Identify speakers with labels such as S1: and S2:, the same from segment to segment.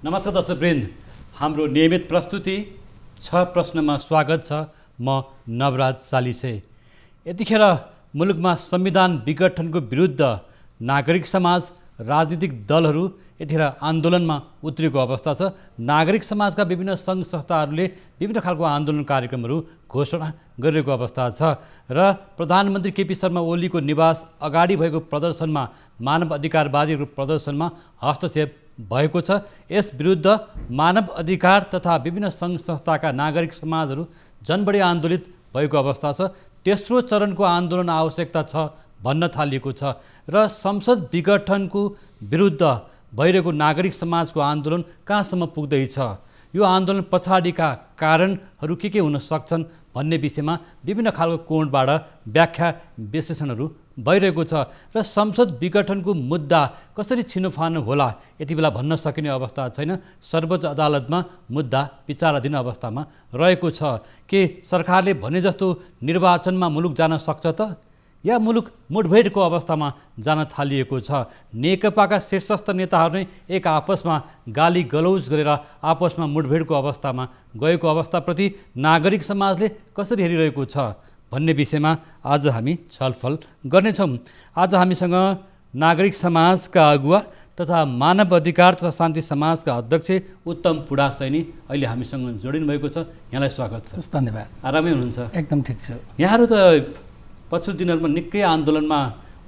S1: नमस्कार दर्शकवृन्द, हाम्रो नियमित प्रस्तुति 6 प्रश्नमा स्वागत छ। म नवराज चालिसे। यतिखेर मुलुकमा संविधान विघटनको विरुद्ध नागरिक समाज, राजनीतिक दलहरू यतिखेर आन्दोलनमा उत्रिएको अवस्था छ। नागरिक समाजका विभिन्न सङ्घ संस्थाहरूले विभिन्न खालको आन्दोलन कार्यक्रमहरू घोषणा गरिरहेको अवस्था छ र प्रधानमन्त्री केपी शर्मा ओलीको निवास अगाडि भएको प्रदर्शनमा, मानव अधिकारवादीहरूको प्रदर्शनमा हस्तक्षेप भएको छ। यस विरुद्ध मानव अधिकार तथा विभिन्न सङ्घ संस्थाका नागरिक समाजहरू झन बढी आन्दोलित भएको अवस्था छ। तेस्रो चरणको आन्दोलन आवश्यकता छ भन्न थालिएको छ र संसद विघटनको विरुद्ध भइरहेको नागरिक समाजको आन्दोलन कहाँसम्म पुग्दैछ, यो आन्दोलन पछाडिका कारणहरू के हुन सक्छन् भन्ने विषयमा विभिन्न खालको कोणबाट व्याख्या विश्लेषणहरू भइरहेको छ र संसद विघटनको मुद्दा कसरी छिनोफानो होला यति बेला भन्न सकिने अवस्था छैन। सर्वोच्च अदालतमा मुद्दा विचाराधीन अवस्थामा रहेको छ। के सरकारले भने जस्तो निर्वाचनमा मुलुक जान सक्छ त, या मुलुक मुठभेडको अवस्थामा जान थालिएको छ? नेकपाका शीर्षस्थ नेताहरू नै एक आपसमा गाली गलौज गरेर आपसमा मुठभेडको अवस्थामा गएको अवस्थाप्रति नागरिक समाजले कसरी हेरिरहेको छ भन्ने विषयमा आज हामी छलफल गर्नेछौँ। आज हामीसँग नागरिक समाजका अगुवा तथा मानव अधिकार तथा शान्ति समाजका अध्यक्ष उत्तम पुडासैनी अहिले हामीसँग जोडिनु भएको छ। यहाँलाई स्वागत छ।
S2: धन्यवाद।
S1: आरामै हुनुहुन्छ?
S2: एकदम ठिक छ।
S1: यहाँहरू त पछिल्लो दिनहरूमा निकै आन्दोलनमा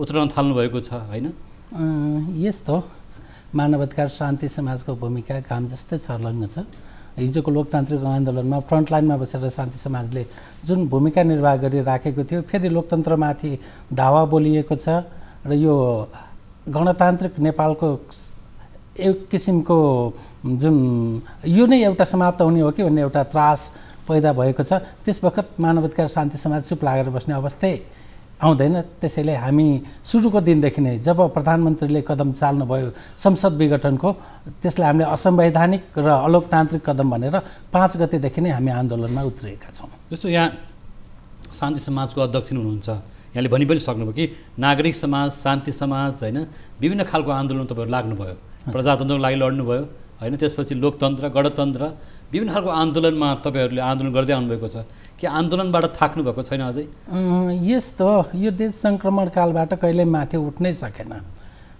S1: उत्रन थाल्नु भएको छ होइन?
S2: यस्तो मानव अधिकार शान्ति समाजको भूमिका काम जस्तै छर्लङ्ग छ। हिजोको लोकतान्त्रिक आन्दोलनमा फ्रन्टलाइनमा बसेर शान्ति समाजले जुन भूमिका निर्वाह गरिराखेको थियो, फेरि लोकतन्त्रमाथि दावा बोलिएको छ र यो गणतान्त्रिक नेपालको एक किसिमको जुन यो नै एउटा समाप्त हुने हो कि भन्ने एउटा त्रास पैदा भएको छ। त्यस बखत मानव अधिकार शान्ति समाज चुप लागेर बस्ने अवस्थै आउँदैन। त्यसैले हामी सुरुको दिनदेखि नै जब प्रधानमन्त्रीले कदम चाल्नुभयो संसद विघटनको, त्यसलाई हामीले असंवैधानिक र अलोकतान्त्रिक कदम भनेर 5 गतेदेखि नै हामी आन्दोलनमा उत्रिएका छौँ।
S1: जस्तो यहाँ शान्ति समाजको अध्यक्ष हुनुहुन्छ, यहाँले भनि पनि सक्नुभयो कि नागरिक समाज, शान्ति समाज होइन, विभिन्न खालको आन्दोलन तपाईँहरू लाग्नुभयो। प्रजातन्त्रको लागि लड्नुभयो होइन, त्यसपछि लोकतन्त्र, गणतन्त्र, विभिन्न खालको आन्दोलनमा तपाईँहरूले आन्दोलन गर्दै आउनुभएको छ। के आन्दोलनबाट थाक्नु भएको छैन अझै?
S2: यस्तो यो देश सङ्क्रमण कालबाट कहिले माथि उठ्नै सकेन।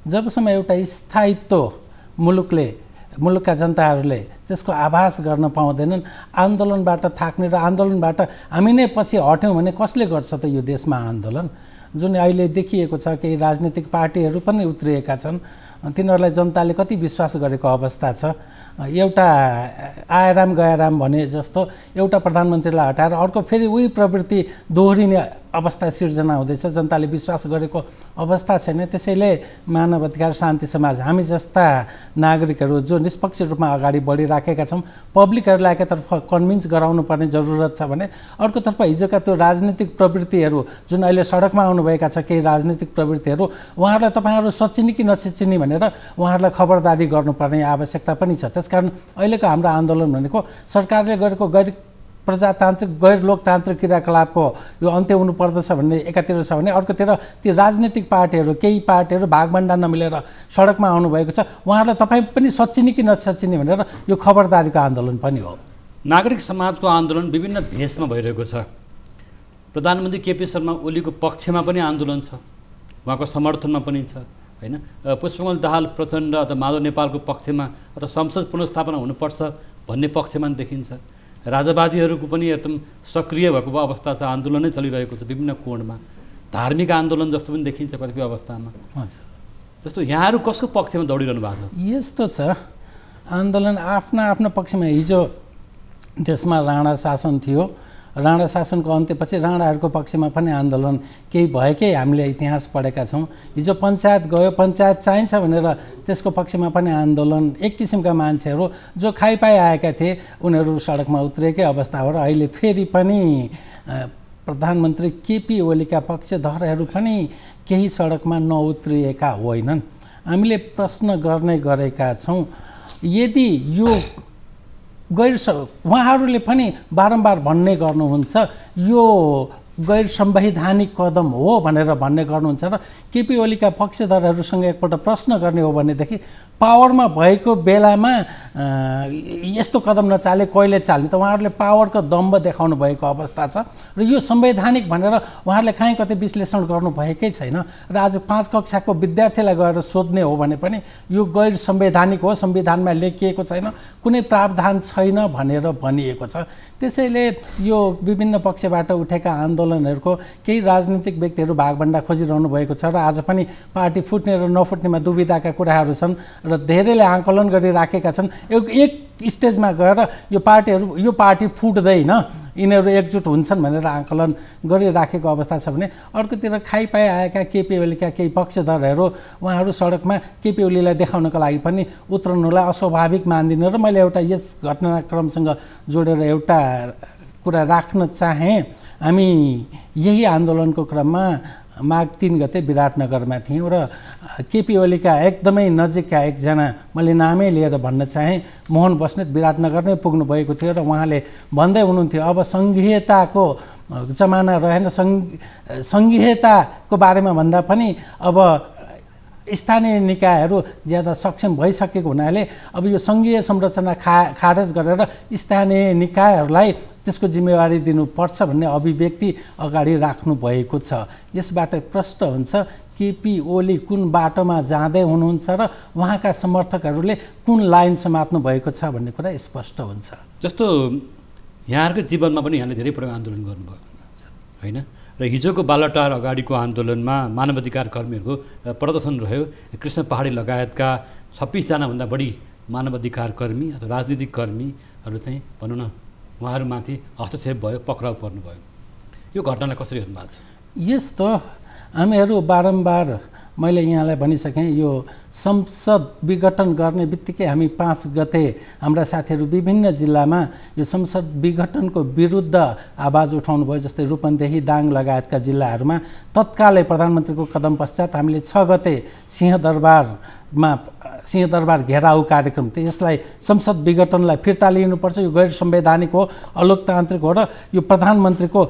S2: जबसम्म एउटा स्थायित्व मुलुकका जनताहरूले त्यसको आभास गर्न पाउँदैनन्, आन्दोलनबाट थाक्ने र आन्दोलनबाट हामी नै पछि हट्यौँ भने कसले गर्छ त यो देशमा आन्दोलन? जुन अहिले देखिएको छ, केही राजनीतिक पार्टीहरू पनि उत्रिएका छन्, तिनीहरूलाई जनताले कति विश्वास गरेको अवस्था छ। एउटा आएराम गएराम भने जस्तो एउटा प्रधानमन्त्रीलाई हटाएर अर्को फेरि उही प्रवृत्ति दोहोरिने अवस्था सिर्जना हुँदैछ। जनताले विश्वास गरेको अवस्था छैन। त्यसैले मानव अधिकार शान्ति समाज, हामी जस्ता नागरिकहरू जो निष्पक्ष रूपमा अगाडि बढिराखेका छौँ, पब्लिकहरूलाई एकतर्फ कन्भिन्स गराउनु पर्ने जरुरत छ भने अर्कोतर्फ हिजोका त्यो राजनीतिक प्रवृत्तिहरू जुन अहिले सडकमा आउनुभएका छ, केही राजनीतिक प्रवृत्तिहरू, उहाँहरूलाई तपाईँहरू सचिने कि नसचिने भनेर उहाँहरूलाई खबरदारी गर्नुपर्ने आवश्यकता पनि छ। त्यसकारण अहिलेको हाम्रो आन्दोलन भनेको सरकारले गरेको गैर प्रजातान्त्रिक, गैर लोकतान्त्रिक क्रियाकलापको यो अन्त्य हुनुपर्दछ भन्ने एकातिर छ भने अर्कोतिर ती राजनीतिक पार्टीहरू, केही पार्टीहरू भागभण्डा नमिलेर सडकमा आउनुभएको छ, उहाँहरूलाई तपाईँ पनि सचिने कि नसचिने भनेर यो खबरदारीको आन्दोलन पनि हो।
S1: नागरिक समाजको आन्दोलन विभिन्न भेषमा भइरहेको छ। प्रधानमन्त्री केपी शर्मा ओलीको पक्षमा पनि आन्दोलन छ, उहाँको समर्थनमा पनि छ होइन। पुष्पकमल दाहाल प्रचण्ड अथवा माधव नेपालको पक्षमा अथवा संसद पुनर्स्थापना हुनुपर्छ भन्ने पक्षमा देखिन्छ। राजावादीहरूको पनि एकदम सक्रिय भएको अवस्था छ, आन्दोलन नै चलिरहेको छ विभिन्न कोणमा। धार्मिक आन्दोलन जस्तो पनि देखिन्छ कतिपय अवस्थामा। हजुर, जस्तो यहाँहरू कसको पक्षमा दौडिरहनु भएको छ?
S2: यस्तो छ, आन्दोलन आफ्ना आफ्ना पक्षमा। हिजो देशमा राणा शासन थियो, राणा शासनको अन्त्यपछि राणाहरूको पक्षमा पनि आन्दोलन केही भएकै हामीले इतिहास पढेका छौँ। हिजो पञ्चायत गयो, पञ्चायत चाहिन्छ भनेर त्यसको पक्षमा पनि आन्दोलन, एक किसिमका मान्छेहरू जो खाइपाइ आएका थिए उनीहरू सडकमा उत्रिएकै अवस्था हो। र अहिले फेरि पनि प्रधानमन्त्री केपी ओलीका पक्षधरहरू पनि केही सडकमा नउत्रिएका होइनन्। हामीले प्रश्न गर्ने गरेका छौँ, यदि यो उहाँहरूले पनि बारम्बार भन्ने गर्नुहुन्छ यो गैर संवैधानिक कदम हो भनेर भन्ने गर्नुहुन्छ र केपी ओलीका पक्षधरहरूसँग एकपल्ट प्रश्न गर्ने हो भनेदेखि पावरमा भएको बेलामा यस्तो कदम नचाले कहिले चाल्ने, त उहाँहरूले पावरको दम्ब देखाउनु भएको अवस्था छ र यो संवैधानिक भनेर उहाँहरूले कहीँ कतै विश्लेषण गर्नुभएकै छैन। र आज 5 कक्षाको विद्यार्थीलाई गएर सोध्ने हो भने पनि यो गैर संवैधानिक हो, संविधानमा लेखिएको छैन, कुनै प्रावधान छैन भनेर भनिएको छ। त्यसैले यो विभिन्न पक्षबाट उठेका आन्दोलनहरूको केही राजनीतिक व्यक्तिहरू भागभण्डा खोजिरहनु भएको छ र आज पनि पार्टी फुट्ने र नफुट्नेमा दुविधाका कुराहरू छन् र धेरैले आकलन गरिराखेका छन्। एक स्टेजमा गएर यो पार्टी फुट्दैन, यिनीहरू एकजुट हुन्छन् भनेर आकलन गरिराखेको अवस्था छ भने अर्कोतिर खाइपाइ आएका केपी ओलीका केही पक्षधरहरू उहाँहरू सडकमा केपी ओलीलाई देखाउनको लागि पनि उत्रनुलाई अस्वाभाविक मान्दिनँ र मैले एउटा यस घटनाक्रमसँग जोडेर एउटा कुरा राख्न चाहेँ। हामी यही आन्दोलनको क्रममा माघ 3 गते विराटनगरमा थियौँ र केपी ओलीका एकदमै नजिकका एकजना, मैले नामै लिएर भन्न चाहेँ, मोहन बस्नेत विराटनगर नै पुग्नु भएको थियो र उहाँले भन्दै हुनुहुन्थ्यो अब सङ्घीयताको जमाना रहेन, सङ्घीयताको बारेमा भन्दा पनि अब स्थानीय निकायहरू ज्यादा सक्षम भइसकेको हुनाले अब यो सङ्घीय संरचना खारेज गरेर स्थानीय निकायहरूलाई त्यसको जिम्मेवारी दिनुपर्छ भन्ने अभिव्यक्ति अगाडि राख्नु भएको छ। यसबाट प्रश्न हुन्छ केपी ओली कुन बाटोमा जाँदै हुनुहुन्छ र उहाँका समर्थकहरूले कुन लाइन समात्नु भएको छ भन्ने कुरा स्पष्ट हुन्छ।
S1: जस्तो यहाँहरूको जीवनमा पनि यहाँले धेरै पटक आन्दोलन गर्नुभयो होइन, र हिजोको बालटार अगाडिको आन्दोलनमा मानवाधिकार कर्मीहरूको प्रदर्शन रह्यो। कृष्ण पहाडी लगायतका 26 जनाभन्दा बढी मानवाधिकार कर्मी अथवा राजनीतिक कर्मीहरू चाहिँ भनौँ न उहाँहरूमाथि हस्तक्षेप भयो, पक्राउ पर्नुभयो। यो घटनालाई कसरी हेर्नु भएको छ?
S2: यस्तो हामीहरू बारम्बार मैले यहाँलाई भनिसकेँ, यो संसद विघटन गर्ने बित्तिकै हामी 5 गते हाम्रा साथीहरू विभिन्न जिल्लामा यो संसद विघटनको विरुद्ध आवाज उठाउनु भयो। जस्तै रूपन्देही, दाङ लगायतका जिल्लाहरूमा तत्कालै प्रधानमन्त्रीको कदम पश्चात हामीले 6 गते सिंहदरबार घेराउ कार्यक्रम, यसलाई संसद विघटनलाई फिर्ता लिनुपर्छ, यो गैर संवैधानिक हो, अलोकतान्त्रिक हो र यो प्रधानमन्त्रीको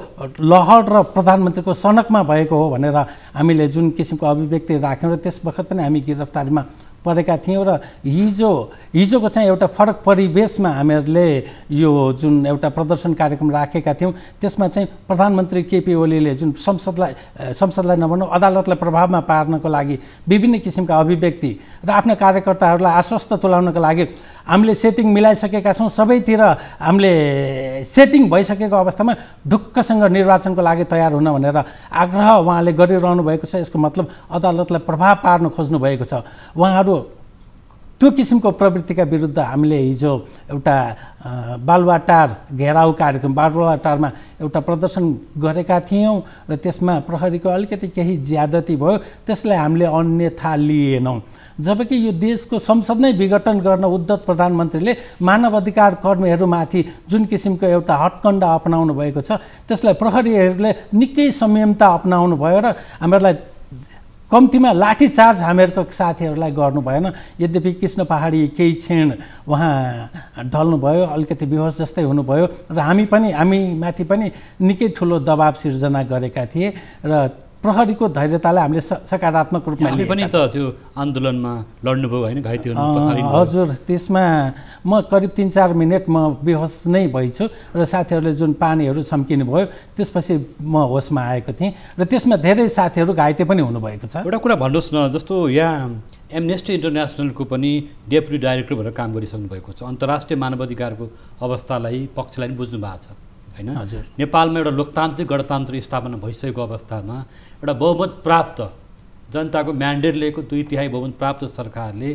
S2: लहर र प्रधानमन्त्रीको सनकमा भएको हो भनेर हामीले जुन किसिमको अभिव्यक्ति राख्यौँ र त्यस बखत पनि हामी गिरफ्तारीमा परेका थियौँ र हिजोको चाहिँ एउटा फरक परिवेशमा हामीहरूले यो जुन एउटा प्रदर्शन कार्यक्रम राखेका थियौँ त्यसमा चाहिँ प्रधानमन्त्री केपी ओलीले जुन संसदलाई नभनौँ अदालतलाई प्रभावमा पार्नको लागि विभिन्न किसिमका अभिव्यक्ति र आफ्ना कार्यकर्ताहरूलाई आश्वस्त तुल्याउनको लागि हामीले सेटिङ मिलाइसकेका छौँ। सबैतिर हामीले सेटिङ भइसकेको अवस्थामा ढुक्कसँग निर्वाचनको लागि तयार हुन भनेर आग्रह उहाँले गरिरहनु भएको छ। यसको मतलब अदालतलाई प्रभाव पार्न खोज्नु भएको छ। उहाँहरू त्यो किसिमको प्रवृत्तिका विरुद्ध हामीले हिजो एउटा बालुवाटार घेराउ कार्यक्रम, बालुवाटारमा एउटा प्रदर्शन गरेका थियौँ र त्यसमा प्रहरीको अलिकति केही ज्यादती भयो, त्यसलाई हामीले अन्यथा लिएनौँ। जबकि यो देशको संसद नै विघटन गर्न उद्धत प्रधानमन्त्रीले मानवाधिकार कर्मीहरूमाथि जुन किसिमको एउटा हटकण्डा अपनाउनु भएको छ त्यसलाई प्रहरीहरूले निकै संयमता अपनाउनु भयो र हामीहरूलाई कम्तीमा लाठी चार्ज हामीहरूको साथीहरूलाई गर्नु भएन। यद्यपि कृष्ण पहाडी केही क्षण उहाँ ढल्नुभयो, अलिकति बेहोस जस्तै हुनुभयो र हामी माथि पनि निकै ठुलो दबाब सिर्जना गरेका थिए र प्रहरीको धैर्यतालाई हामीले सकारात्मक रूपमा
S1: लिए पनि त त्यो आन्दोलनमा लड्नुभयो होइन, घाइते हुनु।
S2: हजुर, त्यसमा म करिब 3-4 मिनट म बेहोस नै भइछु र साथीहरूले जुन पानीहरू छम्किनु भयो त्यसपछि म होसमा आएको थिएँ र त्यसमा धेरै साथीहरू घाइते पनि हुनुभएको छ।
S1: एउटा कुरा भन्नुहोस् न, जस्तो यहाँ एमनेस्टी इन्टरनेसनलको पनि डेपुटी डाइरेक्टर भएर काम गरिसक्नु भएको छ, अन्तर्राष्ट्रिय मानवाधिकारको अवस्थालाई पक्षलाई पनि बुझ्नु भएको छ होइन।
S2: हजुर,
S1: नेपालमा एउटा लोकतान्त्रिक गणतन्त्र स्थापना भइसकेको अवस्थामा एउटा बहुमत प्राप्त जनताको म्यान्डेट लिएको 2/3 बहुमत प्राप्त सरकारले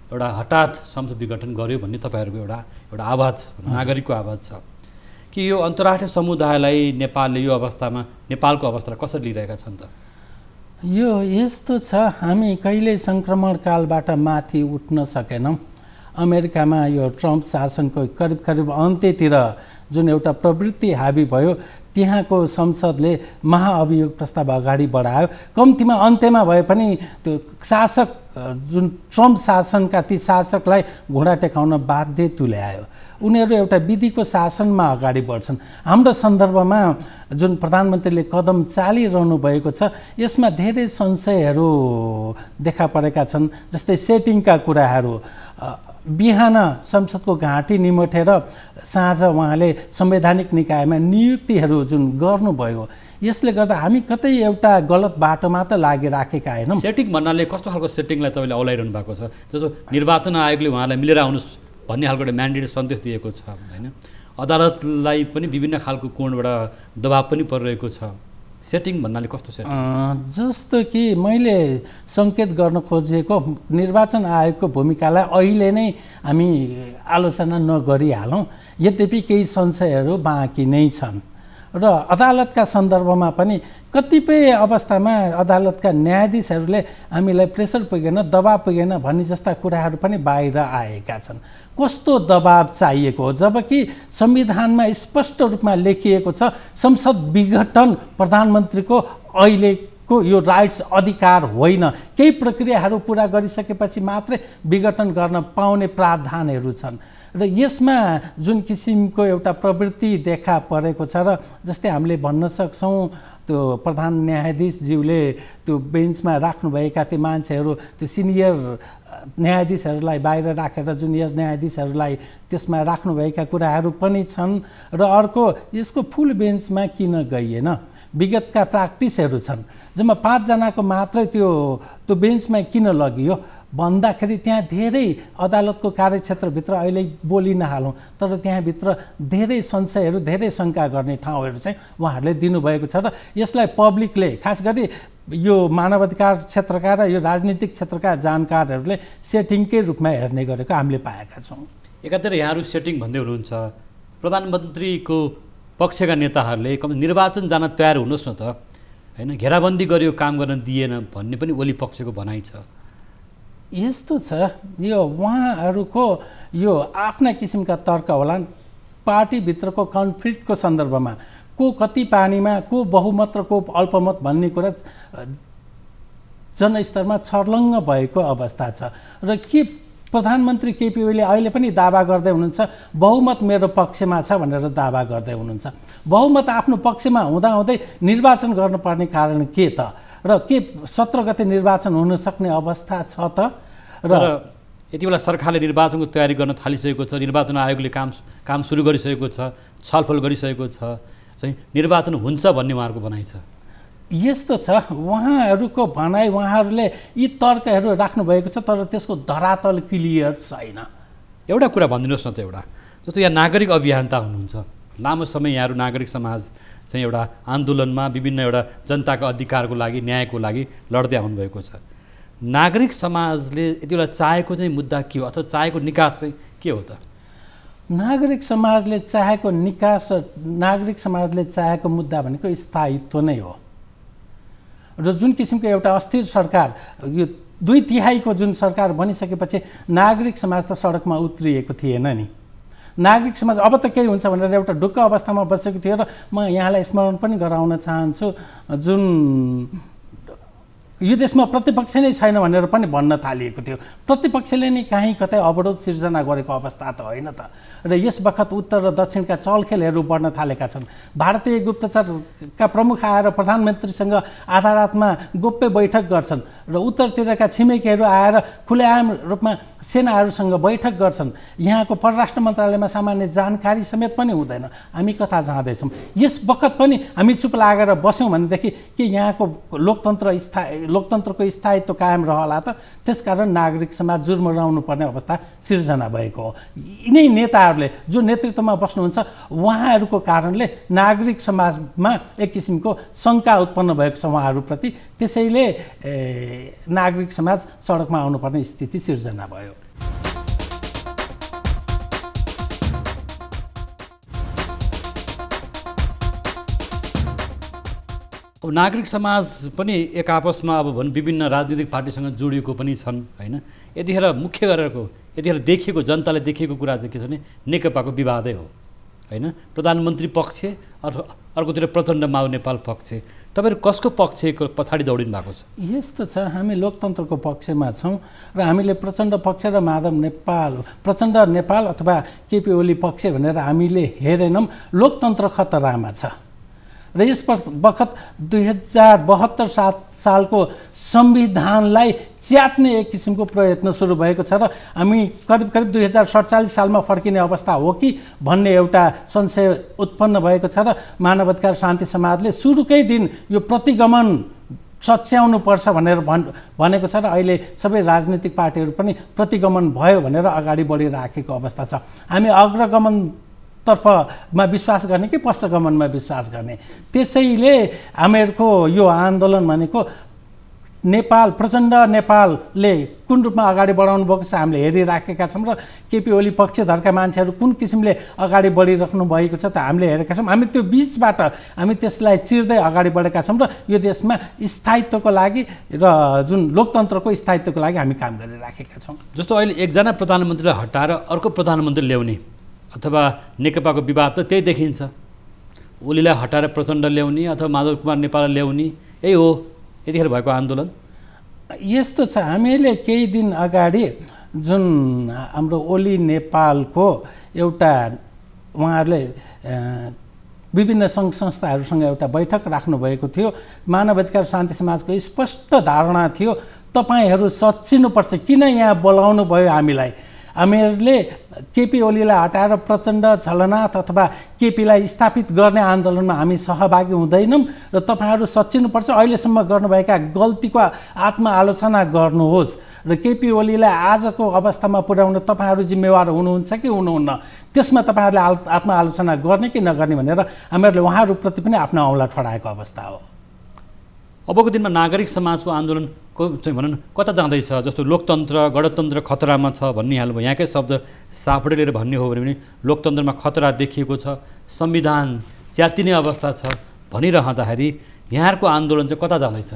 S1: एउटा हठात संसद विघटन गर्यो भन्ने तपाईँहरूको एउटा आवाज, नागरिकको आवाज छ कि यो अन्तर्राष्ट्रिय समुदायलाई नेपालले यो अवस्थामा नेपालको अवस्थालाई कसरी लिइरहेका छन् त?
S2: यो यस्तो छ, हामी कहिल्यै सङ्क्रमणकालबाट माथि उठ्न सकेनौँ। अमेरिकामा यो ट्रम्प शासनको करिब अन्त्यतिर जुन एउटा प्रवृत्ति हावी भयो त्यहाँको संसदले महाअभियोग प्रस्ताव अगाडि बढायो। कम्तीमा अन्त्यमा भए पनि त्यो शासक जुन ट्रम्प शासनका ती शासकलाई घुँडा टेकाउन बाध्य तुल्यायो। उनीहरू एउटा विधिको शासनमा अगाडि बढ्छन्। हाम्रो सन्दर्भमा जुन प्रधानमन्त्रीले कदम चालिरहनु भएको छ यसमा धेरै संशयहरू देखा परेका छन्। जस्तै सेटिङका कुराहरू, बिहान संसदको घाँटी निमोठेर साँझ उहाँले संवैधानिक निकायमा नियुक्तिहरू जुन गर्नुभयो, यसले गर्दा हामी कतै एउटा गलत बाटोमा त लागिराखेका होइनौँ।
S1: सेटिङ भन्नाले कस्तो खालको सेटिङलाई तपाईँले औलाइरहनु भएको छ? जस्तो निर्वाचन आयोगले उहाँलाई मिलेर आउनुहोस् भन्ने खालको एउटा म्यान्डेट सन्देश दिएको छ होइन, अदालतलाई पनि विभिन्न खालको कोणबाट दबाब पनि परिरहेको छ। सेटिङ भन्नाले कस्तो सेटिङ?
S2: जस्तो कि मैले सङ्केत गर्न खोजेको निर्वाचन आयोगको भूमिकालाई अहिले नै हामी आलोचना नगरिहालौँ, यद्यपि केही संशयहरू बाँकी नै छन्। र अदालतका सन्दर्भमा पनि कतिपय अवस्थामा अदालतका न्यायाधीशहरूले हामीलाई प्रेसर पुगेन, दबाब पुगेन भन्ने जस्ता कुराहरू पनि बाहिर आएका छन्। कस्तो दबाब चाहिएको हो, जबकि संविधानमा स्पष्ट रूपमा लेखिएको छ संसद विघटन प्रधानमन्त्रीको अहिलेको यो राइट्स अधिकार होइन, केही प्रक्रियाहरू पुरा गरिसकेपछि मात्रै विघटन गर्न पाउने प्रावधानहरू छन्। र यसमा जुन किसिमको एउटा प्रवृत्ति देखा परेको छ, र जस्तै हामीले भन्न सक्छौँ त्यो प्रधान न्यायाधीशज्यूले त्यो बेन्चमा राख्नुभएका ती मान्छेहरू, त्यो सिनियर न्यायाधीशहरूलाई बाहिर राखेर जुनियर न्यायाधीशहरूलाई त्यसमा राख्नुभएका कुराहरू पनि छन्। र अर्को, यसको फुल बेन्चमा किन गइएन? विगतका प्र्याक्टिसहरू छन्, जम्मा 5 जनाको मात्रै त्यो बेन्चमा किन लगियो भन्दाखेरि त्यहाँ धेरै अदालतको कार्यक्षेत्रभित्र अहिले बोलि नहालौँ, तर त्यहाँभित्र धेरै संशयहरू, धेरै शङ्का गर्ने ठाउँहरू चाहिँ उहाँहरूले दिनुभएको छ। र यसलाई पब्लिकले, खास गरी यो मानवाधिकार क्षेत्रका र यो राजनीतिक क्षेत्रका जानकारहरूले सेटिङकै रूपमा हेर्ने गरेको हामीले पाएका छौँ।
S1: एकातिर यहाँहरू सेटिङ भन्दै हुनुहुन्छ, प्रधानमन्त्रीको पक्षका नेताहरूले निर्वाचन जान तयार हुनुहोस् न त होइन, घेराबन्दी गरियो, काम गर्न दिएन भन्ने पनि ओली पक्षको भनाइ छ।
S2: यस्तो छ, यो उहाँहरूको यो आफ्ना किसिमका तर्क होलान्। पार्टीभित्रको कन्फ्लिक्टको सन्दर्भमा को कति पानीमा, को बहुमत र को अल्पमत भन्ने कुरा जनस्तरमा छर्लङ्ग भएको अवस्था छ। र के प्रधानमन्त्री केपी ओलीले अहिले पनि दावा गर्दै हुनुहुन्छ बहुमत मेरो पक्षमा छ भनेर दावा गर्दै हुनुहुन्छ। बहुमत आफ्नो पक्षमा हुँदाहुँदै निर्वाचन गर्नुपर्ने कारण के त? र के 17 गते निर्वाचन हुन सक्ने अवस्था छ त?
S1: र यति बेला सरकारले निर्वाचनको तयारी गर्न थालिसकेको छ, निर्वाचन आयोगले काम सुरु गरिसकेको छ, छलफल गरिसकेको छ, चाहिँ निर्वाचन हुन्छ भन्ने उहाँहरूको भनाइ छ।
S2: यस्तो छ, उहाँहरूको भनाइ, उहाँहरूले यी तर्कहरू राख्नुभएको छ, तर त्यसको धरातल क्लियर छैन।
S1: एउटा कुरा भनिदिनुहोस् न त, एउटा जस्तो यहाँ नागरिक अभियन्ता हुनुहुन्छ, लामो समय यहाँहरू नागरिक समाज चाहिँ एउटा आन्दोलनमा विभिन्न एउटा जनताको अधिकारको लागि, न्यायको लागि लड्दै आउनुभएको छ। नागरिक समाजले यति बेला चाहेको चाहिँ मुद्दा के हो, अथवा चाहेको निकास चाहिँ के हो त?
S2: नागरिक समाजले चाहेको निकास, नागरिक समाजले चाहेको मुद्दा भनेको स्थायित्व नै हो। र जुन किसिमको एउटा अस्थिर सरकार, यो 2/3 जुन सरकार बनिसकेपछि नागरिक समाज त सडकमा उत्रिएको थिएन नि। नागरिक समाज अब त केही हुन्छ भनेर एउटा ढुक्क अवस्थामा बसेको थियो। र म यहाँलाई स्मरण पनि गराउन चाहन्छु, जुन यो देशमा प्रतिपक्ष नै छैन भनेर पनि भन्न थालिएको थियो। प्रतिपक्षले नै काहीँ कतै अवरोध सिर्जना गरेको अवस्था त होइन त। र यस बखत उत्तर र दक्षिणका चलखेलहरू बढ्न थालेका छन्। भारतीय गुप्तचरका प्रमुख आएर प्रधानमन्त्रीसँग आधा रातमा गोप्य बैठक गर्छन् र उत्तरतिरका छिमेकीहरू आएर खुलेआम रूपमा सेनाहरूसँग बैठक गर्छन्। यहाँको परराष्ट्र मन्त्रालयमा सामान्य जानकारी समेत पनि हुँदैन। हामी कता जाँदैछौँ? यस बखत पनि हामी चुप लागेर बस्यौँ भनेदेखि के यहाँको लोकतन्त्रको स्थायित्व कायम रहला त? त्यसकारण नागरिक समाज जुर्मराउनु पर्ने अवस्था सिर्जना भएको हो। यिनै नेताहरूले जो नेतृत्वमा बस्नुहुन्छ उहाँहरूको कारणले नागरिक समाजमा एक किसिमको शङ्का उत्पन्न भएको छ उहाँहरूप्रति। त्यसैले नागरिक समाज सडकमा आउनुपर्ने स्थिति सिर्जना भयो।
S1: अब नागरिक समाज पनि एक आपसमा अब भनौँ विभिन्न राजनीतिक पार्टीसँग जोडिएको पनि छन् होइन। यतिखेर मुख्य गरेको, यतिखेर देखिएको, जनताले देखिएको कुरा चाहिँ के छ भने नेकपाको विवादै हो होइन, प्रधानमन्त्री पक्ष अर्कोतिर प्रचण्ड माओ नेपाल पक्ष, तपाईँहरू कसको पक्षको पछाडि दौडिनु भएको छ?
S2: यस्तो छ, हामी लोकतन्त्रको पक्षमा छौँ र हामीले प्रचण्ड पक्ष र प्रचण्ड नेपाल अथवा केपी ओली पक्ष भनेर हामीले हेरेनौँ। लोकतन्त्र खतरामा छ र यस बखत 2072 सालको संविधानलाई च्यात्ने एक किसिमको प्रयत्न सुरु भएको छ र हामी करिब 2047 सालमा फर्किने अवस्था हो कि भन्ने एउटा संशय उत्पन्न भएको छ र मानवाधिकार शान्ति समाजले सुरुकै दिन यो प्रतिगमन सच्याउनु पर्छ भनेर भनेको छ र अहिले सबै राजनीतिक पार्टीहरू पनि प्रतिगमन भयो भनेर अगाडि बढिराखेको अवस्था छ। हामी अग्रगमन तर्फमा विश्वास गर्ने कि पश्चगमनमा विश्वास गर्ने? त्यसैले हामीहरूको यो आन्दोलन भनेको प्रचण्ड नेपालले कुन रूपमा अगाडि बढाउनु भएको छ हामीले हेरिराखेका छौँ र केपी ओली पक्षधरका मान्छेहरू कुन किसिमले अगाडि बढिराख्नु भएको छ त हामीले हेरेका छौँ। हामी त्यो बिचबाट हामी त्यसलाई चिर्दै अगाडि बढेका छौँ र यो देशमा स्थायित्वको लागि र जुन लोकतन्त्रको स्थायित्वको लागि हामी काम गरिराखेका छौँ।
S1: जस्तो अहिले एकजना प्रधानमन्त्रीलाई हटाएर अर्को प्रधानमन्त्री ल्याउने अथवा नेकपाको विवाद त त्यही देखिन्छ। ओलीलाई हटाएर प्रचण्ड ल्याउने अथवा माधव कुमार नेपाललाई ल्याउने, यही हो यतिखेर भएको आन्दोलन।
S2: यस्तो छ, हामीले केही दिन अगाडि जुन हाम्रो ओली नेपालको एउटा उहाँहरूले विभिन्न सङ्घ संस्थाहरूसँग एउटा बैठक राख्नुभएको थियो। मानवाधिकार शान्ति समाजको स्पष्ट धारणा थियो तपाईँहरू सच्चिनुपर्छ, किन यहाँ बोलाउनु भयो हामीलाई? हामीहरूले केपी ओलीलाई हटाएर प्रचण्ड झलनाथ अथवा केपीलाई स्थापित गर्ने आन्दोलनमा हामी सहभागी हुँदैनौँ र तपाईँहरू सच्चिनुपर्छ। अहिलेसम्म गर्नुभएका गल्तीको आत्मआलोचना गर्नुहोस् र केपी ओलीलाई आजको अवस्थामा पुर्याउन तपाईँहरू जिम्मेवार हुनुहुन्छ कि हुनुहुन्न, त्यसमा तपाईँहरूले आत्मआलोचना गर्ने कि नगर्ने भनेर हामीहरूले उहाँहरूप्रति पनि आफ्नो औँला ठडाएको अवस्था हो।
S1: अबको दिनमा नागरिक समाजको आन्दोलनको चाहिँ भनौँ कता जाँदैछ? जस्तो लोकतन्त्र गणतन्त्र खतरामा छ भन्ने हाल्नुभयो, यहाँकै शब्द सापडे लिएर भन्ने हो भने पनि लोकतन्त्रमा खतरा देखिएको छ, संविधान च्यातिने अवस्था छ भनिरहँदाखेरि यहाँहरूको आन्दोलन चाहिँ कता जाँदैछ?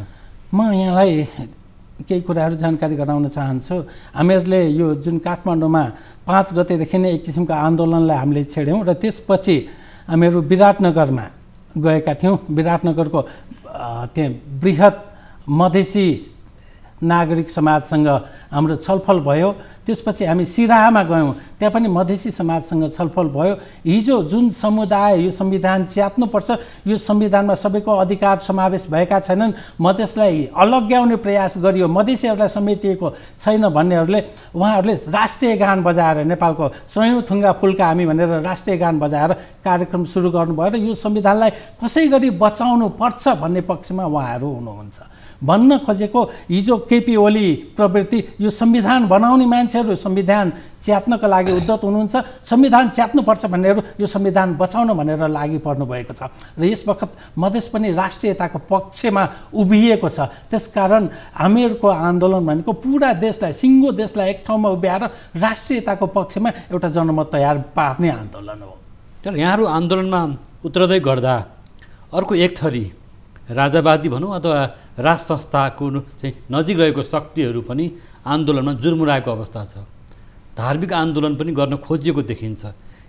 S2: म यहाँलाई केही कुराहरू जानकारी गराउन चाहन्छु। हामीहरूले यो जुन काठमाडौँमा 5 गतेदेखि नै एक किसिमको आन्दोलनलाई हामीले छेड्यौँ र त्यसपछि हामीहरू विराटनगरमा गएका थियौँ। विराटनगरको त्यहाँ बृहत मधेसी नागरिक समाजसँग हाम्रो छलफल भयो। त्यसपछि हामी सिराहामा गयौँ, त्यहाँ पनि मधेसी समाजसँग छलफल भयो। हिजो जुन समुदाय यो संविधान च्यात्नुपर्छ, यो संविधानमा सबैको अधिकार समावेश भएका छैनन्, मधेसलाई अलग्याउने प्रयास गरियो, मधेसीहरूलाई समेटिएको छैन भन्नेहरूले उहाँहरूले राष्ट्रिय गान बजाएर नेपालको सयौँ थुङ्गा फुल्का हामी भनेर राष्ट्रिय गान बजाएर कार्यक्रम सुरु गर्नुभयो र यो संविधानलाई कसै गरी बचाउनु पर्छ भन्ने पक्षमा उहाँहरू हुनुहुन्छ। भन्न खोजेको हिजो केपी ओली प्रवृत्ति यो संविधान बनाउने मान्छेहरू संविधान च्यात्नको लागि उद्धत हुनुहुन्छ, संविधान च्यात्नुपर्छ भन्नेहरू यो संविधान बचाउन भनेर लागि पर्नु भएको छ र यस वखत मधेस पनि राष्ट्रियताको पक्षमा उभिएको छ। त्यसकारण हामीहरूको आन्दोलन भनेको पुरा देशलाई सिङ्गो देशलाई एक ठाउँमा उभ्याएर राष्ट्रियताको पक्षमा एउटा जनमत तयार पार्ने आन्दोलन हो।
S1: तर यहाँहरू आन्दोलनमा उत्रदै गर्दा अर्को एक थरी राजावादी भनौँ अथवा राज संस्थाको चाहिँ नजिक रहेको शक्तिहरू पनि आन्दोलनमा जुर्मुराएको अवस्था छ। धार्मिक आन्दोलन पनि गर्न खोजिएको देखिन्छ।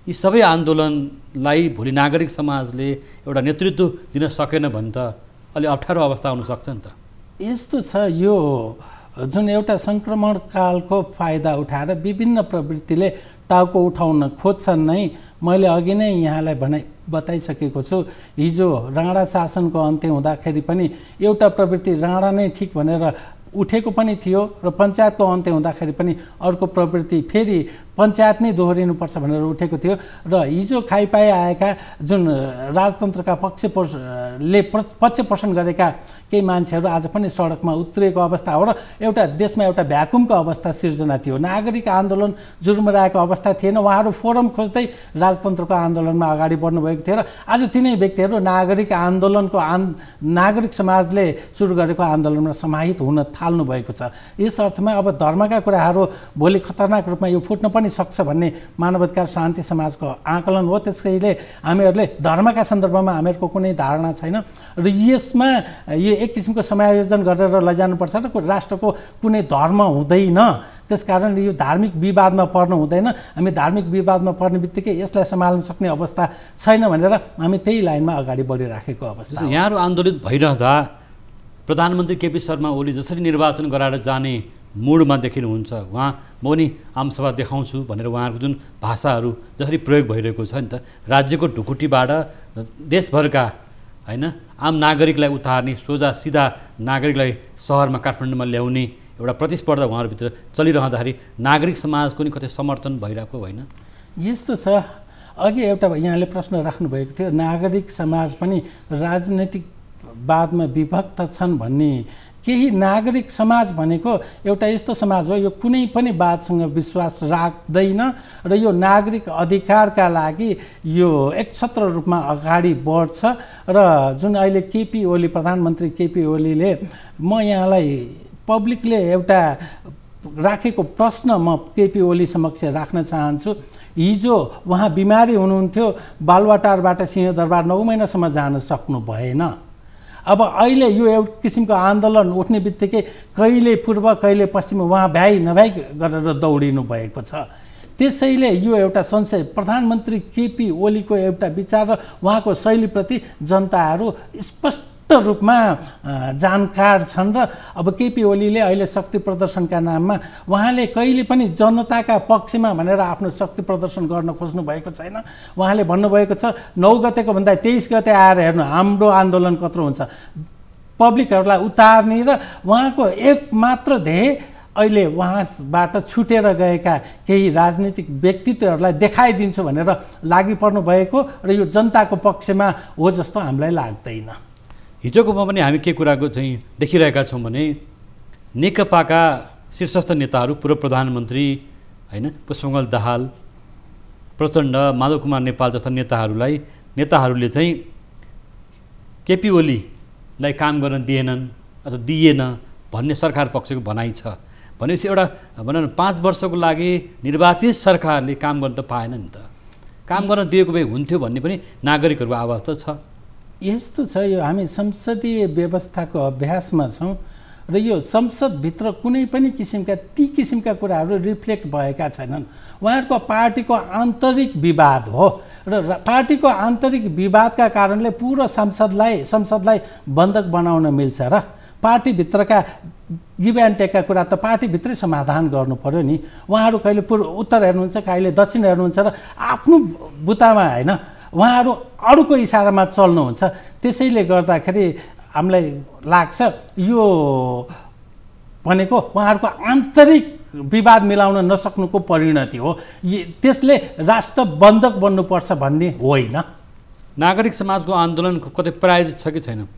S1: यी सबै आन्दोलनलाई भोलि नागरिक समाजले एउटा नेतृत्व दिन सकेन भने त अलि अप्ठ्यारो अवस्था हुनसक्छ नि त।
S2: यस्तो छ, यो जुन एउटा सङ्क्रमण कालको फाइदा उठाएर विभिन्न प्रवृत्तिले टाउको उठाउन खोज्छन् नै। मैले अघि नै यहाँलाई बताइसकेको छु, हिजो राणा शासनको अन्त्य हुँदाखेरि पनि एउटा प्रवृत्ति राणा नै ठिक भनेर उठेको पनि थियो र पञ्चायतको अन्त्य हुँदाखेरि पनि अर्को प्रवृत्ति फेरि पञ्चायत नै दोहोरिनुपर्छ भनेर उठेको थियो र हिजो खाइपाइ आएका जुन राजतन्त्रका पक्षपोषण गरेका केही मान्छेहरू आज पनि सडकमा उत्रिएको अवस्था हो र एउटा देशमा एउटा भ्याकुमको अवस्था सिर्जना थियो। नागरिक आन्दोलन जुर्मुराएको अवस्था थिएन। उहाँहरू फोरम खोज्दै राजतन्त्रको आन्दोलनमा अगाडि बढ्नुभएको थियो र आज तिनै व्यक्तिहरू नागरिक समाजले सुरु गरेको आन्दोलनमा समाहित हुन थाल्नुभएको छ। यस अर्थमा अब धर्मका कुराहरू भोलि खतरनाक रूपमा यो फुट्न पनि सक्छ भन्ने मानवाधिकार शान्ति समाजको आकलन हो। त्यसैले हामीहरूले धर्मका सन्दर्भमा हामीहरूको कुनै धारणा छैन र यसमा यो एक किसिमको समायोजन गरेर लैजानुपर्छ र राष्ट्रको कुनै धर्म हुँदैन। त्यसकारण यो धार्मिक विवादमा पर्नु हुँदैन। हामी धार्मिक विवादमा पर्ने बित्तिकै यसलाई सम्हाल्न सक्ने अवस्था छैन भनेर हामी त्यही लाइनमा अगाडि बढिराखेको अवस्था।
S1: यहाँहरू आन्दोलित भइरहँदा प्रधानमन्त्री केपी शर्मा ओली जसरी निर्वाचन गराएर जाने मुडमा देखिनुहुन्छ, उहाँ म पनि आमसभा देखाउँछु भनेर उहाँहरूको जुन भाषाहरू जसरी प्रयोग भइरहेको छ नि त, राज्यको ढुकुटीबाट देशभरका होइन आम नागरिकलाई उतार्ने, सोझा सिधा नागरिकलाई सहरमा काठमाडौँमा ल्याउने एउटा प्रतिस्पर्धा उहाँहरूभित्र चलिरहँदाखेरि नागरिक समाजको नि कतै समर्थन भइरहेको होइन?
S2: यस्तो छ, अघि एउटा यहाँले प्रश्न राख्नुभएको थियो नागरिक समाज पनि राजनैतिक वादमा विभक्त छन् भन्ने। केही नागरिक समाज भनेको एउटा यस्तो समाज हो यो कुनै पनि वादसँग विश्वास राख्दैन र यो नागरिक अधिकारका लागि यो एकछत्र रूपमा अगाडि बढ्छ। र जुन अहिले केपी ओली प्रधानमन्त्री केपी ओलीले, म यहाँलाई पब्लिकले एउटा राखेको प्रश्न म केपी ओली समक्ष राख्न चाहन्छु। हिजो उहाँ बिमारी हुनुहुन्थ्यो, बालुवाटारबाट सिंहदरबार 9 महिनासम्म जान सक्नु भएन। अब अहिले यो एउटा किसिमको आन्दोलन उठ्ने बित्तिकै कहिले पूर्व कहिले पश्चिम उहाँ भ्याइ नभ्याइ गरेर दौडिनु भएको छ। त्यसैले यो एउटा संशय प्रधानमन्त्री केपी ओलीको एउटा विचार र उहाँको शैलीप्रति जनताहरू स्पष्ट रूपमा जानकार छन्। र अब केपी ओलीले अहिले शक्ति प्रदर्शनका नाममा उहाँले कहिले पनि जनताका पक्षमा भनेर आफ्नो शक्ति प्रदर्शन गर्न खोज्नु भएको छैन। उहाँले भन्नुभएको छ 9 गतेको भन्दा 23 गते आएर हेर्नु हाम्रो आन्दोलन कत्रो हुन्छ, पब्लिकहरूलाई उतार्ने। र उहाँको एक मात्र ध्येय अहिले उहाँबाट छुटेर गएका केही राजनीतिक व्यक्तित्वहरूलाई देखाइदिन्छु भनेर लागि पर्नु भएको र यो जनताको पक्षमा हो जस्तो हामीलाई लाग्दैन।
S1: हिजोकोमा पनि हामी के कुराको चाहिँ देखिरहेका छौँ भने नेकपाका शीर्षस्थ नेताहरू, पूर्व प्रधानमन्त्री होइन पुष्पकमल दाहाल, प्रचण्ड, माधव कुमार नेपाल जस्ता नेताहरूले चाहिँ केपी ओलीलाई काम गर्न दिएनन् अथवा दिएन भन्ने सरकार पक्षको भनाइ छ। भनेपछि एउटा भनौँ न 5 वर्षको लागि निर्वाचित सरकारले काम गर्न त पाएन नि त, काम गर्न दिएको भए हुन्थ्यो भन्ने पनि नागरिकहरूको आवाज त छ।
S2: यस्तो छ, यो हामी संसदीय व्यवस्थाको अभ्यासमा छौँ र यो संसदभित्र कुनै पनि ती किसिमका कुराहरू रिफ्लेक्ट भएका छैनन्। उहाँहरूको पार्टीको आन्तरिक विवाद हो र पार्टीको आन्तरिक विवादका कारणले पुरो संसदलाई बन्धक बनाउन मिल्छ र पार्टीभित्रका गिभ एन्ड टेकका कुरा त पार्टीभित्रै समाधान गर्नु पर्यो नि। उहाँहरू कहिले उत्तर हेर्नुहुन्छ, कहिले दक्षिण हेर्नुहुन्छ र आफ्नो बुतामा होइन उहाँहरू अरूको इसारामा चल्नुहुन्छ। त्यसैले गर्दाखेरि हामीलाई लाग्छ यो भनेको उहाँहरूको आन्तरिक विवाद मिलाउन नसक्नुको परिणति हो। त्यसले राष्ट्र बन्धक बन्नुपर्छ भन्ने होइन।
S1: नागरिक समाजको आन्दोलन कतै प्रायोजित छ कि छैन?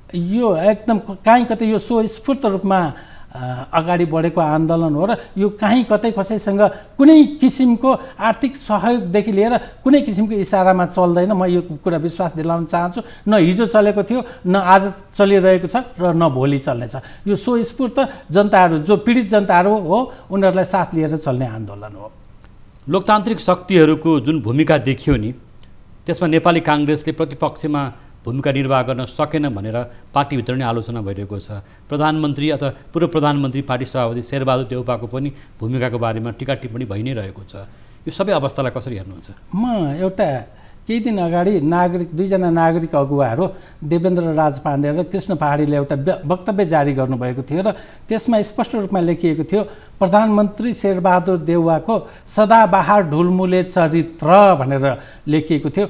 S2: यो एकदम कहीँ कतै यो स्वस्फूर्त रूपमा अगाडि बढेको आन्दोलन हो र यो कहीँ कतै कसैसँग कुनै किसिमको आर्थिक सहयोगदेखि लिएर कुनै किसिमको इसारामा चल्दैन। म यो कुरा विश्वास दिलाउन चाहन्छु। न हिजो चलेको थियो, न आज चलिरहेको छ र न भोलि चल्नेछ। यो स्वस्फूर्त जनताहरू, जो पीडित जनताहरू हो, उनीहरूलाई साथ लिएर चल्ने आन्दोलन हो।
S1: लोकतान्त्रिक शक्तिहरूको जुन भूमिका देखियो नि, त्यसमा नेपाली काङ्ग्रेसले प्रतिपक्षमा भूमिका निर्वाह गर्न सकेन भनेर पार्टीभित्र नै आलोचना भइरहेको छ। प्रधानमन्त्री अथवा पूर्व प्रधानमन्त्री पार्टी सभापति शेरबहादुर देउपाको पनि भूमिकाको बारेमा टिका टिप्पणी भइ नै रहेको छ। यो सबै अवस्थालाई कसरी हेर्नुहुन्छ?
S2: म एउटा केही दिन अगाडि 2 जना नागरिक अगुवाहरू देवेन्द्र राज पाण्डे र कृष्ण पहाडीले एउटा वक्तव्य जारी गर्नुभएको थियो र त्यसमा स्पष्ट रूपमा लेखिएको थियो प्रधानमन्त्री शेरबहादुर देउवाको सदाबहार ढुलमुले चरित्र भनेर लेखिएको थियो।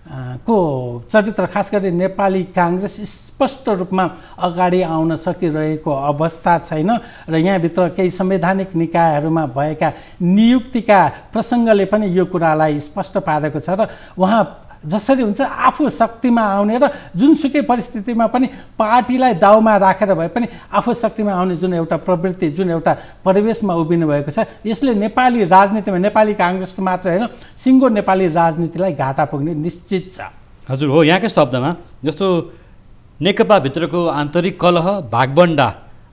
S2: को चरित्र खास गरी नेपाली काङ्ग्रेस स्पष्ट रूपमा अगाडि आउन सकिरहेको अवस्था छैन र यहाँभित्र केही संवैधानिक निकायहरूमा भएका नियुक्तिका प्रसङ्गले पनि यो कुरालाई स्पष्ट पारेको छ र उहाँ जसरी हुन्छ आफू शक्तिमा आउने र जुनसुकै परिस्थितिमा पनि पार्टीलाई दाउमा राखेर भए पनि आफू शक्तिमा आउने जुन एउटा प्रवृत्ति, जुन एउटा परिवेशमा उभिनु भएको छ, यसले नेपाली राजनीतिमा नेपाली काङ्ग्रेसको मात्र होइन सिङ्गो नेपाली राजनीतिलाई घाटा पुग्ने निश्चित छ।
S1: हजुर हो, यहाँकै शब्दमा जस्तो नेकपाभित्रको आन्तरिक कलह, भागबण्डा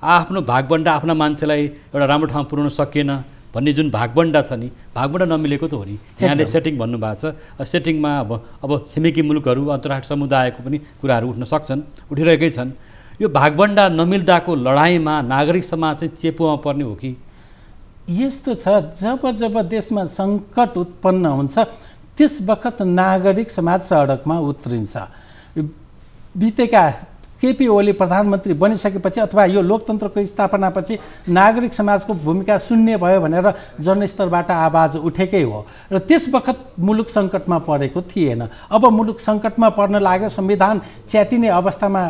S1: आफ्नो भागबन्डा आफ्ना मान्छेलाई एउटा राम्रो ठाउँ पुर्याउन सकिएन भन्ने जुन भागबन्डा छ नि, भागबन्डा नमिलेको त हो नि। यहाँले सेटिङ भन्नुभएको छ, सेटिङमा अब छिमेकी मुलुकहरू अन्तर्राष्ट्रिय समुदायको पनि कुराहरू उठ्न सक्छन्, उठिरहेकै छन्। यो भागबन्डा नमिल्दाको लडाइँमा नागरिक समाज चाहिँ चेपोमा पर्ने हो कि?
S2: यस्तो छ, जब जब देशमा सङ्कट उत्पन्न हुन्छ त्यस बखत नागरिक समाज सडकमा उत्रिन्छ। बितेका केपी ओली प्रधानमन्त्री बनिसकेपछि अथवा यो लोकतन्त्रको स्थापनापछि नागरिक समाजको भूमिका शून्य भयो भनेर जनस्तरबाट आवाज उठेकै हो र त्यस बखत मुलुक सङ्कटमा परेको थिएन। अब मुलुक सङ्कटमा पर्न लाग्यो, संविधान च्यातिने अवस्थामा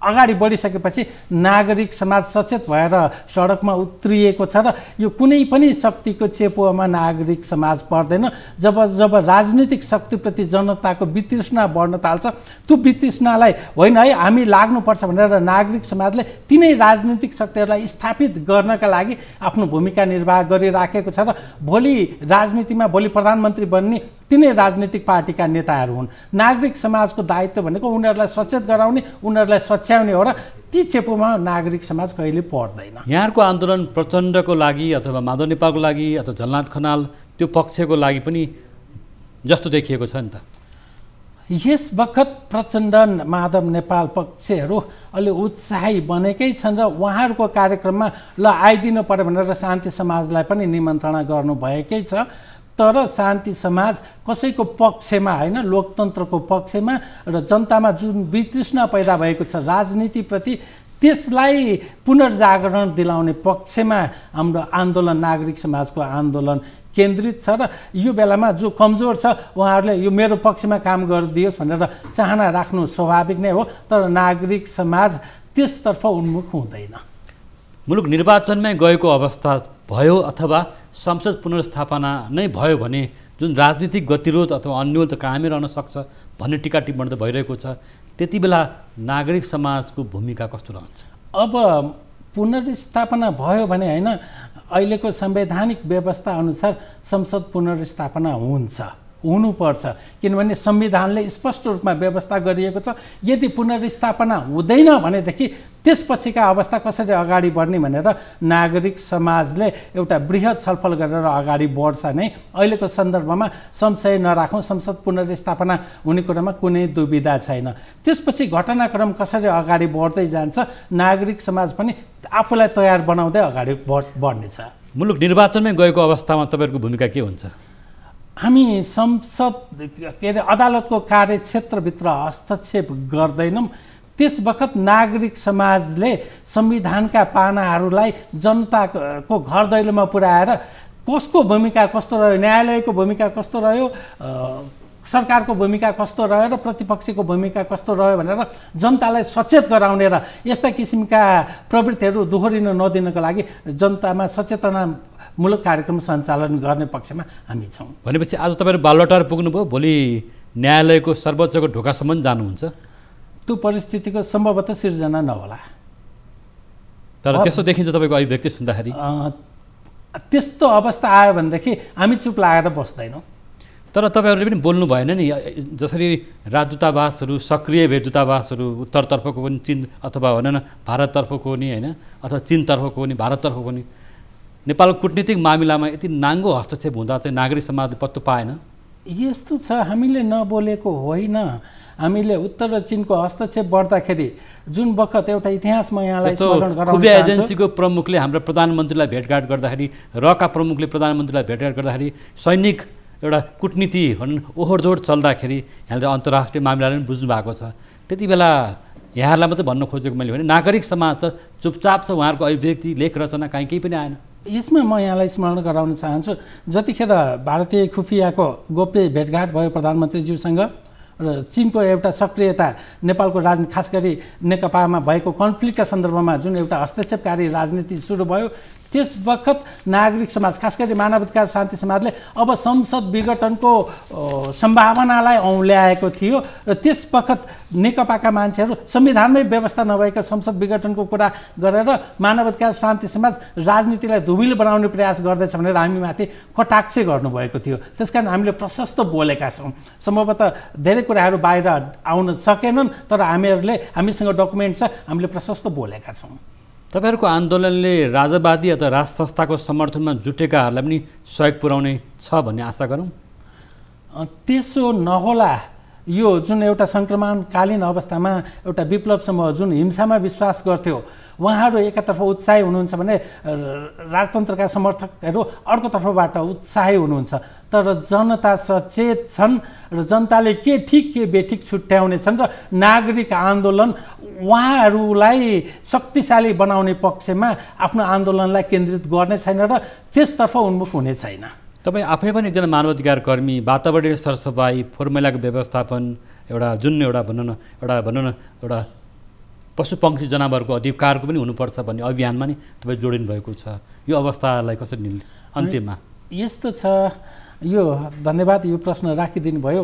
S2: अगाडि बढिसकेपछि नागरिक समाज सचेत भएर सडकमा उत्रिएको छ र यो कुनै पनि शक्तिको चेपोमा नागरिक समाज पर्दैन। जब जब राजनीतिक शक्तिप्रति जनताको वितृष्णा बढ्न थाल्छ, त्यो वितृष्णालाई होइन है हामी लाग्नुपर्छ भनेर नागरिक समाजले तिनै राजनीतिक शक्तिहरूलाई स्थापित गर्नका लागि आफ्नो भूमिका निर्वाह गरिराखेको छ र भोलि राजनीतिमा भोलि प्रधानमन्त्री बन्ने तिनै राजनीतिक पार्टीका नेताहरू हुन्। नागरिक समाजको दायित्व भनेको उनीहरूलाई सचेत गराउने, उनीहरूलाई सच्याउने हो र ती चेपोमा नागरिक समाज कहिले पर्दैन।
S1: यहाँको आन्दोलन प्रचण्डको लागि अथवा माधव नेपालको लागि अथवा झलनाथ खनाल त्यो पक्षको लागि पनि जस्तो देखिएको छ नि त?
S2: यस बखत प्रचण्ड माधव नेपाल पक्षहरू अलि उत्साही बनेकै छन् र उहाँहरूको कार्यक्रममा ल आइदिनु पर्यो भनेर शान्ति समाजलाई पनि निमन्त्रणा गर्नुभएकै छ। तर शान्ति समाज कसैको पक्षमा होइन, लोकतन्त्रको पक्षमा र जनतामा जुन वितृष्णा पैदा भएको छ राजनीतिप्रति त्यसलाई पुनर्जागरण दिलाउने पक्षमा हाम्रो आन्दोलन नागरिक समाजको आन्दोलन केन्द्रित छ र यो बेलामा जो कमजोर छ उहाँहरूले यो मेरो पक्षमा काम गरिदियोस् भनेर चाहना राख्नु स्वाभाविक नै हो, तर नागरिक समाज त्यसतर्फ उन्मुख हुँदैन।
S1: मुलुक निर्वाचनमै गएको अवस्था भयो अथवा संसद पुनर्स्थापना नै भयो भने जुन राजनीतिक गतिरोध अथवा अन्यल त कायमै रहन सक्छ भन्ने टिका टिप्पणी त भइरहेको छ। त्यति बेला नागरिक समाजको भूमिका कस्तो रहन्छ?
S2: अब पुनर्स्थापना भयो भने होइन, अहिलेको संवैधानिक व्यवस्था अनुसार संसद पुनर्स्थापना हुनुपर्छ, किनभने संविधानले स्पष्ट रूपमा व्यवस्था गरिएको छ। यदि पुनर्स्थापना हुँदैन भनेदेखि त्यसपछिका अवस्था कसरी अगाडि बढ्ने भनेर नागरिक समाजले एउटा बृहत छलफल गरेर अगाडि बढ्छ नै। अहिलेको सन्दर्भमा संशय नराखौँ, संसद पुनर्स्थापना हुने कुरामा कुनै दुविधा छैन। त्यसपछि घटनाक्रम कसरी अगाडि बढ्दै जान्छ नागरिक समाज पनि आफूलाई तयार बनाउँदै अगाडि बढ्नेछ।
S1: मुलुक निर्वाचनमै गएको अवस्थामा तपाईँहरूको भूमिका के हुन्छ?
S2: हामी संसद के अरे अदालतको कार्यक्षेत्रभित्र हस्तक्षेप गर्दैनौँ। त्यस बखत नागरिक समाजले संविधानका पानाहरूलाई जनताको घर दैलोमा पुर्याएर कसको भूमिका कस्तो रह्यो, न्यायालयको भूमिका कस्तो रह्यो, सरकारको भूमिका कस्तो रह्यो र प्रतिपक्षको भूमिका कस्तो रह्यो भनेर जनतालाई सचेत गराउने र यस्ता किसिमका प्रवृत्तिहरू दोहोरिन नदिनको लागि जनतामा सचेतनामूलक कार्यक्रम सञ्चालन गर्ने पक्षमा हामी छौँ।
S1: भनेपछि आज तपाईँहरू बालुवाटार पुग्नुभयो, भोलि न्यायालयको सर्वोच्चको ढोकासम्म जानुहुन्छ?
S2: त्यो परिस्थितिको सम्भवतः सिर्जना नहोला।
S1: तर त्यस्तो देखिन्छ तपाईँको अभिव्यक्ति सुन्दाखेरि?
S2: त्यस्तो अवस्था आयो भनेदेखि हामी चुप लागेर बस्दैनौँ।
S1: तर तपाईँहरूले पनि बोल्नु भएन नि, जसरी राजदूतावासहरू सक्रिय भए दूतावासहरू उत्तरतर्फको पनि चीन अथवा भन न भारततर्फको पनि होइन, अथवा चीनतर्फको पनि भारततर्फको पनि नेपालको कूटनीतिक मामिलामा यति नाङ्गो हस्तक्षेप हुँदा चाहिँ नागरिक समाजले पत्तो पाएन?
S2: यस्तो छ, हामीले नबोलेको होइन। हामीले उत्तर र चीनको हस्तक्षेप बढ्दाखेरि जुन बखत एउटा इतिहास म यहाँलाई स्मरण गराउन चाहन्छु।
S1: खुफिया एजेन्सीको प्रमुखले हाम्रो प्रधानमन्त्रीलाई भेटघाट गर्दाखेरि, रका प्रमुखले प्रधानमन्त्रीलाई भेटघाट गर्दाखेरि सैनिक एउटा कूटनीति भनौँ ओहोरदोहोर चल्दाखेरि यहाँले अन्तर्राष्ट्रिय मामिलाले पनि बुझ्नु भएको छ। त्यति बेला यहाँहरूलाई मात्रै भन्न खोजेको मैले भने नागरिक समाज त चुपचाप छ, उहाँहरूको अभिव्यक्ति लेख रचना काहीँ केही पनि आएन।
S2: यसमा म यहाँलाई स्मरण गराउन चाहन्छु, जतिखेर भारतीय खुफियाको गोप्य भेटघाट भयो प्रधानमन्त्रीज्यूसँग र चीनको एउटा सक्रियता नेपालको राजनीति खास गरी नेकपामा भएको कन्फ्लिक्टका सन्दर्भमा जुन एउटा हस्तक्षेपकारी राजनीति सुरु भयो, त्यस बखत नागरिक समाज खास गरी मानवाधिकार शान्ति समाजले अब संसद विघटनको सम्भावनालाई औँल्याएको थियो र त्यस बखत नेकपाका मान्छेहरू संविधानमै व्यवस्था नभएका संसद विघटनको कुरा गरेर मानवाधिकार शान्ति समाज राजनीतिलाई धुमिलो बनाउने प्रयास गर्दैछ भनेर हामीमाथि कटाक्ष गर्नुभएको थियो। त्यसकारण हामीले प्रशस्त बोलेका छौँ। सम्भवतः धेरै कुराहरू बाहिर आउन सकेनन्, तर हामीसँग डकुमेन्ट छ, हामीले प्रशस्त बोलेका छौँ।
S1: तपाईँहरूको आन्दोलनले राजावादी अथवा राज संस्थाको समर्थनमा जुटेकाहरूलाई पनि सहयोग पुर्याउने छ भन्ने आशा गरौँ।
S2: त्यसो नहोला। यो जुन एउटा सङ्क्रमणकालीन अवस्थामा एउटा विप्लव समूह जुन हिंसामा विश्वास गर्थ्यो, उहाँहरू एकातर्फ उत्साही हुनुहुन्छ भने राजतन्त्रका समर्थकहरू अर्कोतर्फबाट उत्साही हुनुहुन्छ। तर जनता सचेत छन् र जनताले के ठिक के बेठिक छुट्याउने छन् र नागरिक आन्दोलन उहाँहरूलाई शक्तिशाली बनाउने पक्षमा आफ्नो आन्दोलनलाई केन्द्रित गर्ने छैन र त्यसतर्फ उन्मुख हुने छैन।
S1: तपाईँ आफै पनि एकजना मानवाधिकार कर्मी, वातावरणीय सरसफाइ, फोहोर मैलाको व्यवस्थापन, भनौँ न एउटा पशु पक्षी जनावरको अधिकारको पनि हुनुपर्छ भन्ने अभियानमा नि तपाईँ जोडिनु भएको छ। यो अवस्थालाई कसरी अन्त्यमा
S2: यस्तो छ। यो धन्यवाद, यो प्रश्न राखिदिनु भयो।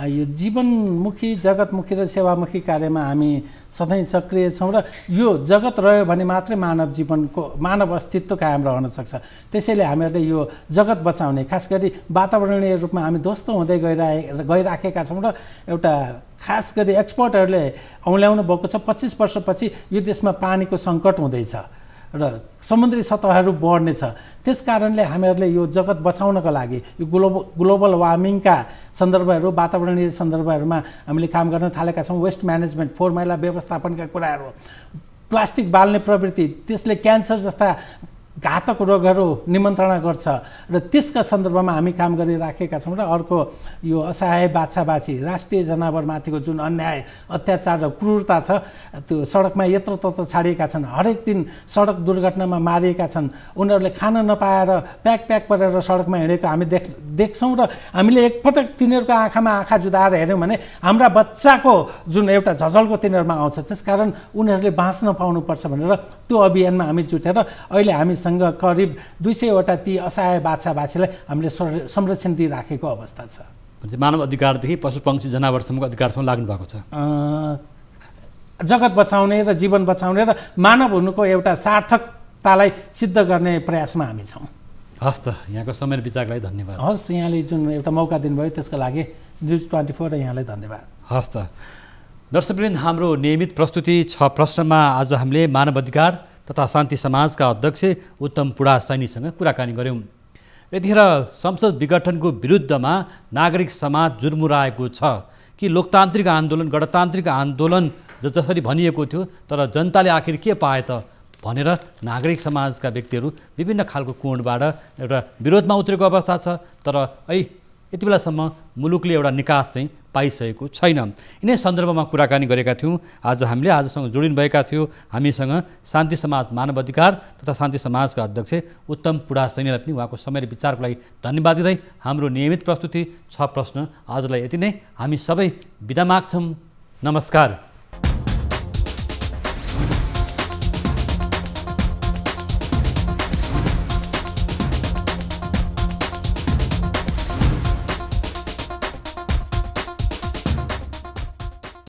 S2: यो जीवनमुखी, जगतमुखी र सेवामुखी कार्यमा हामी सधैँ सक्रिय छौँ र यो जगत रह्यो भने मात्रै मानव अस्तित्व कायम रहन सक्छ। त्यसैले हामीहरूले यो जगत बचाउने, खास गरी वातावरणीय रूपमा हामी ध्वस्त हुँदै गइराखेका छौँ र एउटा खास गरी एक्सपर्टहरूले औँल्याउनु भएको छ 25 वर्षपछि यो देशमा पानीको सङ्कट हुँदैछ र समुद्री सतहहरू बढ्नेछ। त्यस कारणले हामीहरूले यो जगत बचाउनको लागि यो ग्लोबल वार्मिङका सन्दर्भहरू, वातावरणीय सन्दर्भहरूमा हामीले काम गर्न थालेका छौँ। वेस्ट म्यानेजमेन्ट, फोहोर मैला व्यवस्थापनका कुराहरू, प्लास्टिक बाल्ने प्रवृत्ति, त्यसले क्यान्सर जस्ता घातक रोगहरू निमन्त्रणा गर्छ र त्यसका सन्दर्भमा हामी काम गरिराखेका छौँ। र अर्को यो असहाय बाछाबाछी, राष्ट्रिय जनावरमाथिको जुन अन्याय, अत्याचार र क्रूरता छ, त्यो सडकमा यत्रतत्र छाडिएका छन्। हरेक दिन सडक दुर्घटनामा मारिएका छन्। उनीहरूले खान नपाएर प्याक परेर सडकमा हिँडेको हामी देख्छौँ र हामीले एकपटक तिनीहरूको आँखामा आँखा जुदाएर हेऱ्यौँ भने हाम्रा बच्चाको जुन एउटा झझल्को तिनीहरूमा आउँछ। त्यसकारण उनीहरूले बाँच्न पाउनुपर्छ भनेर त्यो अभियानमा हामी जुटेर अहिले हामी करिब 200वटा ती असहाय बाछाबाछीलाई हामीले संरक्षण दिइराखेको अवस्था छ।
S1: मानव अधिकारदेखि पशु पक्षी जनावरसम्मको अधिकारसम्म लाग्नु भएको छ।
S2: जगत बचाउने र जीवन बचाउने र मानव हुनुको एउटा सार्थकतालाई सिद्ध गर्ने प्रयासमा हामी छौँ।
S1: हस् त, यहाँको समय विचारलाई धन्यवाद।
S2: हस्, यहाँले जुन एउटा मौका दिनुभयो त्यसको लागि न्युज 24 र यहाँलाई धन्यवाद।
S1: हस् त दर्शकवृन्द, हाम्रो नियमित प्रस्तुति 6 प्रश्नमा आज हामीले मानव अधिकार तथा शान्ति समाजका अध्यक्ष उत्तम पुडासैनीसँग कुराकानी गऱ्यौँ। यतिखेर संसद विघटनको विरुद्धमा नागरिक समाज जुर्मुराएको छ कि लोकतान्त्रिक आन्दोलन, गणतान्त्रिक आन्दोलन जसरी भनिएको थियो, तर जनताले आखिर के पाए त भनेर नागरिक समाजका व्यक्तिहरू विभिन्न खालको कोणबाट एउटा विरोधमा उत्रेको अवस्था छ। तर यति बेलासम्म मुलुकले एउटा निकास चाहिँ पाइसकेको छैन। यिनै सन्दर्भमा कुराकानी गरेका थियौँ। हामीले आजसँग जोडिनुभएका थियो हामीसँग शान्ति समाज, मानव अधिकार तथा शान्ति समाजका अध्यक्ष उत्तम पुडासैनीलाई पनि उहाँको समय र विचारको लागि धन्यवाद दिँदै हाम्रो नियमित प्रस्तुति 6 प्रश्न आजलाई यति नै। हामी सबै बिदा माग्छौँ। नमस्कार।